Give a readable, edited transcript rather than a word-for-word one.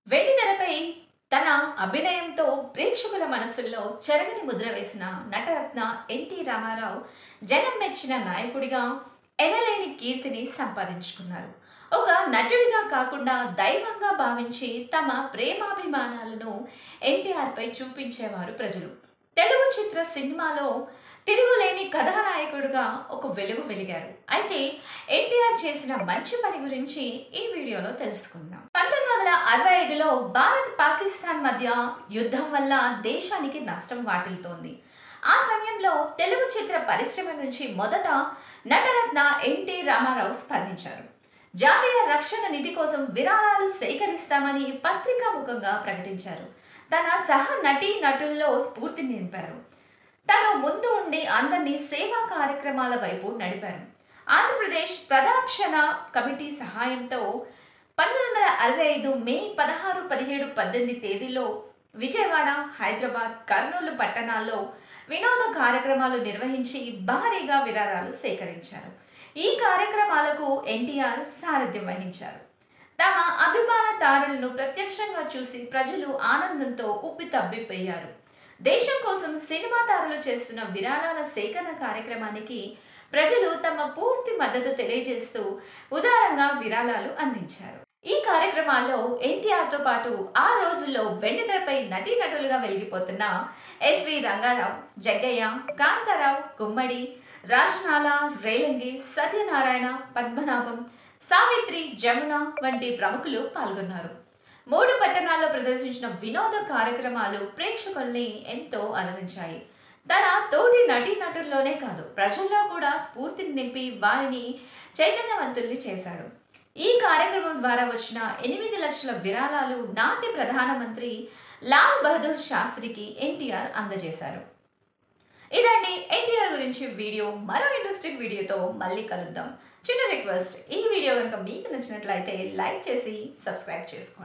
వెండి తెరపై తన అభినయంతో ప్రేక్షకుల మనసుల్లో చెరగని ముద్ర వేసిన నటరత్న ఎన్టీ రామారావు జనం మెచ్చిన నాయకుడిగా ఎనలేని కీర్తిని సంపాదించుకున్నారు. ఒక నటుడిగా కాకుండా దైవంగా భావించి తమ ప్రేమాభిమానాలను ఎన్టీఆర్పై చూపించేవారు ప్రజలు. తెలుగు చిత్ర సినిమాలో తిరుగులేని కథానాయకుడిగా ఒక వెలుగు వెలిగారు. అయితే ఎన్టీఆర్ చేసిన మంచి పని గురించి ఈ వీడియోలో తెలుసుకుందాం. 1965లో భారత్ పాకిస్తాన్ మధ్య యుద్ధం వల్ల దేశానికి నష్టం వాటిల్తోంది. ఆ సమయంలో తెలుగు చిత్ర పరిశ్రమ నుంచి మొదట నటరత్న ఎన్టీ రామారావు స్పందించారు. జాతీయ రక్షణ నిధి కోసం విరాళాలు సేకరిస్తామని పత్రికాముఖంగా ప్రకటించారు. తన సహ నటీ నటుల్లో స్ఫూర్తిని నింపారు. తను ముందు ఉండి అందరినీ సేవా కార్యక్రమాల వైపు నడిపారు. ఆంధ్రప్రదేశ్ ప్రజాక్షణ కమిటీ సహాయంతో 1965 మే 16, 17, 18 తేదీల్లో విజయవాడ, హైదరాబాద్, కర్నూలు పట్టణాల్లో వినోద కార్యక్రమాలు నిర్వహించి భారీగా విరాళాలు సేకరించారు. ఈ కార్యక్రమాలకు ఎన్టీఆర్ సారథ్యం వహించారు. తమ అభిమాన తారలను ప్రత్యక్షంగా చూసి ప్రజలు ఆనందంతో ఉప్పితబ్బిపోయారు. దేశం కోసం సినిమా తారలు చేస్తున్న విరాళాల సేకరణ కార్యక్రమానికి ప్రజలు తమ పూర్తి మద్దతు తెలియజేస్తూ ఉదారంగా విరాళాలు అందించారు. ఈ కార్యక్రమాల్లో ఎన్టీఆర్తో పాటు ఆ రోజుల్లో వెండితెరపై నటీనటులుగా వెలిగిపోతున్న ఎస్వి రంగారావు, జగ్గయ్య, కాంతారావు, గుమ్మడి, రాజనాల, రేలంగి, సత్యనారాయణ, పద్మనాభం, సావిత్రి, జమున వంటి ప్రముఖులు పాల్గొన్నారు. 3 పట్టణాల్లో ప్రదర్శించిన వినోద కార్యక్రమాలు ప్రేక్షకుల్ని ఎంతో అలరించాయి. తన తోటి నటీనటుల్లోనే కాదు, ప్రజల్లో కూడా స్ఫూర్తిని నింపి వారిని చైతన్యవంతుల్ని చేశాడు. ఈ కార్యక్రమం ద్వారా వచ్చిన 8 లక్షల విరాళాలు నాటి ప్రధానమంత్రి లాల్ బహదూర్ శాస్త్రికి ఎన్టీఆర్ అందజేశారు. ఇదండి ఎన్టీఆర్ గురించి వీడియో. మరో ఇంట్రెస్టింగ్ వీడియోతో మళ్ళీ కలుద్దాం. చిన్న రిక్వెస్ట్, ఈ వీడియో కనుక మీకు నచ్చినట్లయితే లైక్ చేసి సబ్స్క్రైబ్ చేసుకోండి.